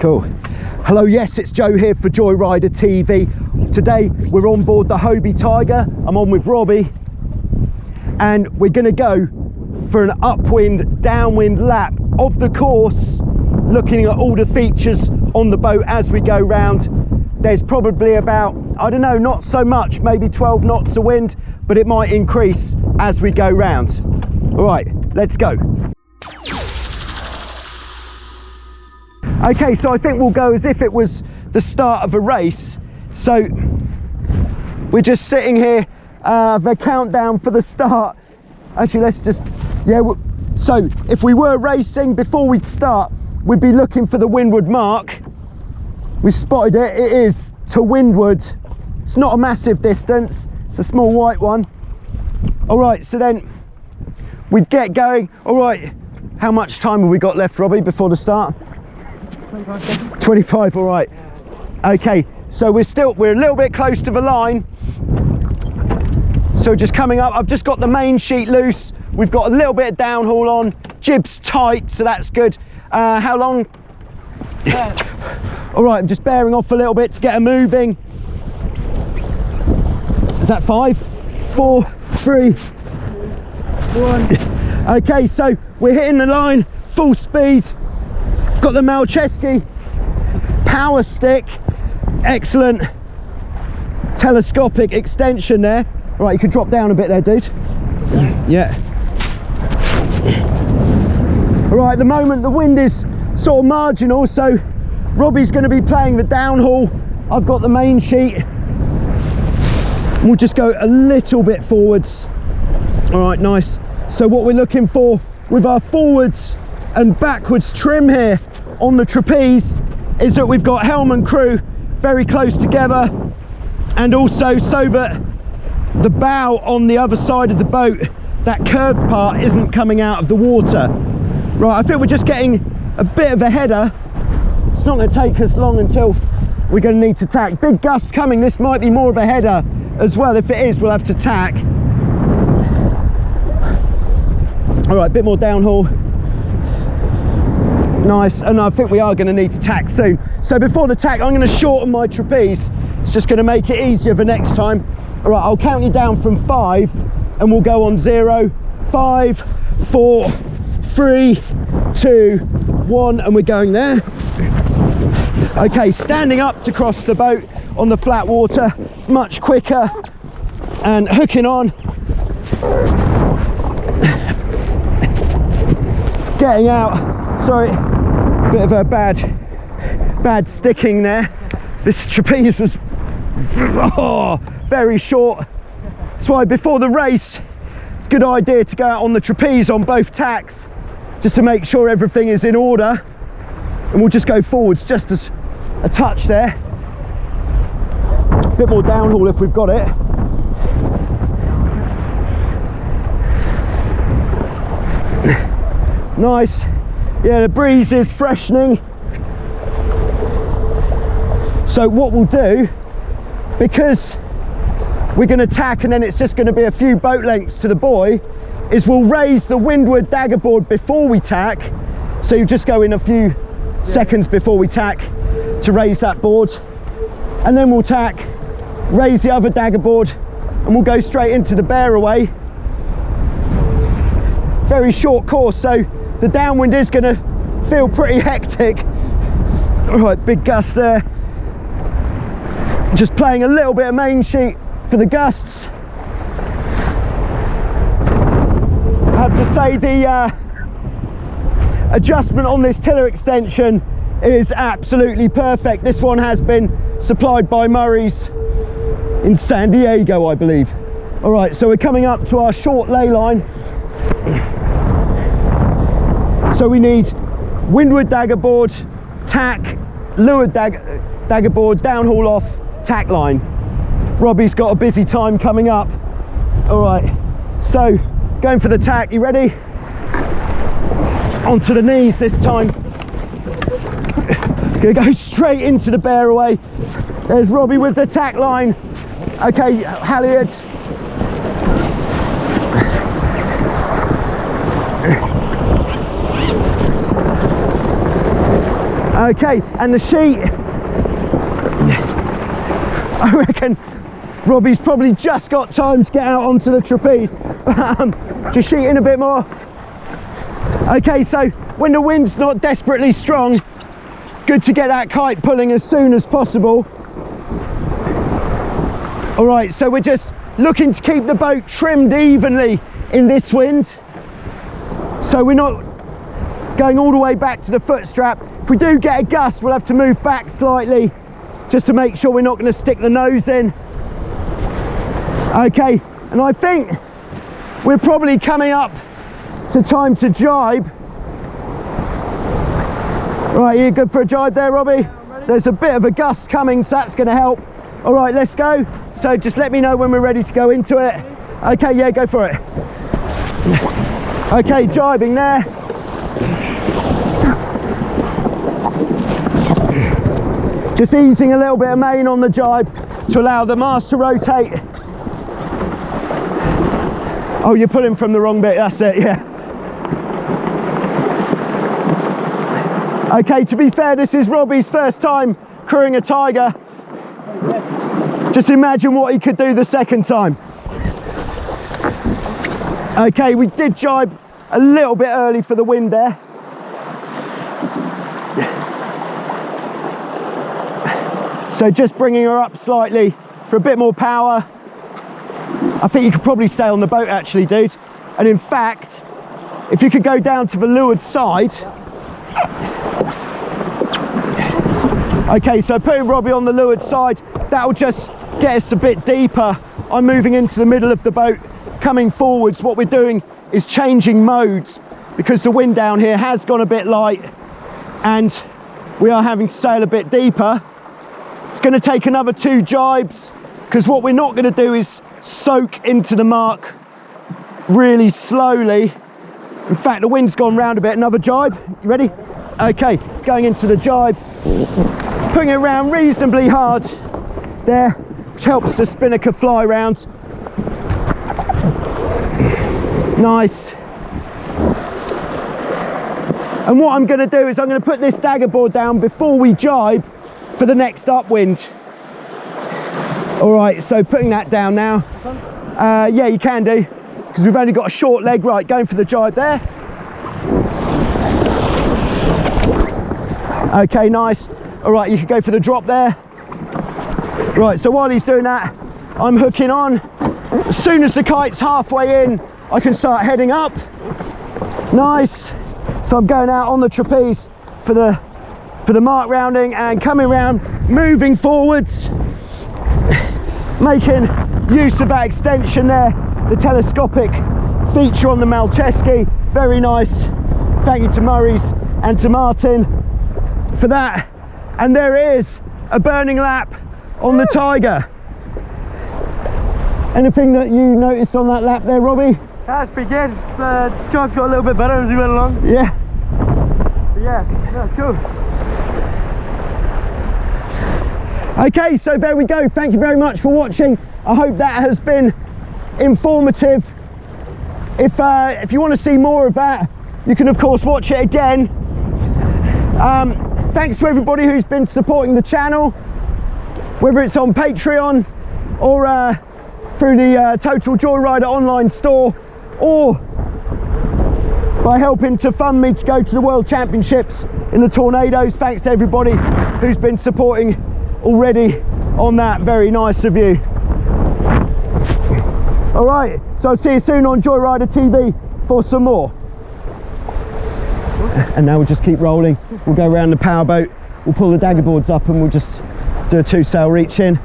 Cool. Hello, yes, it's Joe here for Joyrider TV. Today we're on board the Hobie Tiger. I'm on with Robbie and we're going to go for an upwind downwind lap of the course, looking at all the features on the boat as we go round. There's probably about, I don't know, not so much, maybe 12 knots of wind, but it might increase as we go round. All right, let's go. Okay, so I think we'll go as if it was the start of a race. So we're just sitting here, the countdown for the start. Actually, let's just, yeah, so if we were racing before we'd start, we'd be looking for the windward mark. We spotted it, it is to windward. It's not a massive distance, it's a small white one. All right, so then we'd get going. All right, how much time have we got left, Robbie, before the start? 25 seconds. 25, all right. Okay, so we're a little bit close to the line. So just coming up, I've just got the main sheet loose. We've got a little bit of downhaul on, jibs tight, so that's good. How long? All right, I'm just bearing off a little bit to get her moving. Is that 5, 4, 3, 1? Okay, so we're hitting the line, full speed. Got the Malcheski power stick, excellent telescopic extension there. All right, you can drop down a bit there, dude. Yeah. All right, at the moment the wind is sort of marginal, so Robbie's going to be playing the downhaul. I've got the main sheet. We'll just go a little bit forwards. All right, nice. So what we're looking for with our forwards and backwards trim here on the trapeze is that we've got helm and crew very close together, and also so that the bow on the other side of the boat, that curved part, isn't coming out of the water. Right, I think we're just getting a bit of a header. It's not going to take us long until we're going to need to tack. Big gust coming, this might be more of a header as well. If it is, we'll have to tack. All right, a bit more downhaul. Nice, and I think we are going to need to tack soon. So before the tack, I'm going to shorten my trapeze. It's just going to make it easier the next time. All right, I'll count you down from 5 and we'll go on 0, 5, 4, 3, 2, 1, and we're going there. Okay, standing up to cross the boat on the flat water, much quicker, and hooking on. Getting out, sorry, bit of a bad sticking there. This trapeze was very short. That's why before the race, it's a good idea to go out on the trapeze on both tacks, just to make sure everything is in order. And we'll just go forwards just as a touch there. A bit more downhaul if we've got it. Nice. Yeah, the breeze is freshening. So what we'll do, because we're going to tack and then it's just going to be a few boat lengths to the buoy, is we'll raise the windward dagger board before we tack. So you just go in a few seconds before we tack to raise that board, and then we'll tack, raise the other dagger board, and we'll go straight into the bear away. Very short course, so the downwind is going to feel pretty hectic. All right, big gust there. Just playing a little bit of main sheet for the gusts. I have to say the adjustment on this tiller extension is absolutely perfect. This one has been supplied by Murray's in San Diego, I believe. All right, so we're coming up to our short lay line. So we need windward dagger board, tack, leeward dagger board, downhaul off, tack line. Robbie's got a busy time coming up. All right, so going for the tack. You ready? Onto the knees this time. Gonna go straight into the bear away. There's Robbie with the tack line. Okay, halyard. Okay, and the sheet, I reckon Robbie's probably just got time to get out onto the trapeze. Just sheet in a bit more. Okay, so when the wind's not desperately strong, good to get that kite pulling as soon as possible. All right, so we're just looking to keep the boat trimmed evenly in this wind, so we're not going all the way back to the foot strap. If we do get a gust, we'll have to move back slightly just to make sure we're not going to stick the nose in. Okay, and I think we're probably coming up to time to jibe. Right, you good for a jibe there, Robbie? Yeah, there's a bit of a gust coming, so that's going to help. All right, let's go. So just let me know when we're ready to go into it. Okay, yeah, go for it. Okay, jibing there. Just easing a little bit of main on the jibe to allow the mast to rotate. Oh, you're pulling from the wrong bit, that's it, yeah. Okay, to be fair, this is Robbie's first time crewing a Tiger. Just imagine what he could do the second time. Okay, we did jibe a little bit early for the wind there. So just bringing her up slightly for a bit more power. I think you could probably stay on the boat actually, dude. And in fact, if you could go down to the leeward side. Okay, so putting Robbie on the leeward side, that'll just get us a bit deeper. I'm moving into the middle of the boat, coming forwards. What we're doing is changing modes because the wind down here has gone a bit light and we are having to sail a bit deeper. It's going to take another 2 jibes because what we're not going to do is soak into the mark really slowly. In fact, the wind's gone round a bit. Another jibe. You ready? Okay, going into the jibe, putting it around reasonably hard there, which helps the spinnaker fly round. Nice. And what I'm going to do is I'm going to put this dagger board down before we jibe for the next upwind. All right, so putting that down now. Yeah, you can do, because we've only got a short leg. Right, going for the jibe there. Okay, nice. All right, you can go for the drop there. Right, so while he's doing that, I'm hooking on. As soon as the kite's halfway in, I can start heading up. Nice. So I'm going out on the trapeze for the mark rounding and coming round, moving forwards, making use of that extension there, the telescopic feature on the Malcheski. Very nice. Thank you to Murray's and to Martin for that. And there is a burning lap on the Tiger. Anything that you noticed on that lap there, Robbie? That's pretty good. The jibe's got a little bit better as we went along. Yeah. But yeah, that's cool. Okay, so there we go. Thank you very much for watching. I hope that has been informative. If you want to see more of that, you can of course watch it again. Thanks to everybody who's been supporting the channel, whether it's on Patreon or through the Total Joyrider online store, or by helping to fund me to go to the World Championships in the Tornadoes. Thanks to everybody who's been supporting already on that. Very nice of you. All right, so I'll see you soon on Joyrider TV for some more. And now we'll just keep rolling. We'll go around the powerboat, we'll pull the dagger boards up and we'll just do a 2-sail reach in.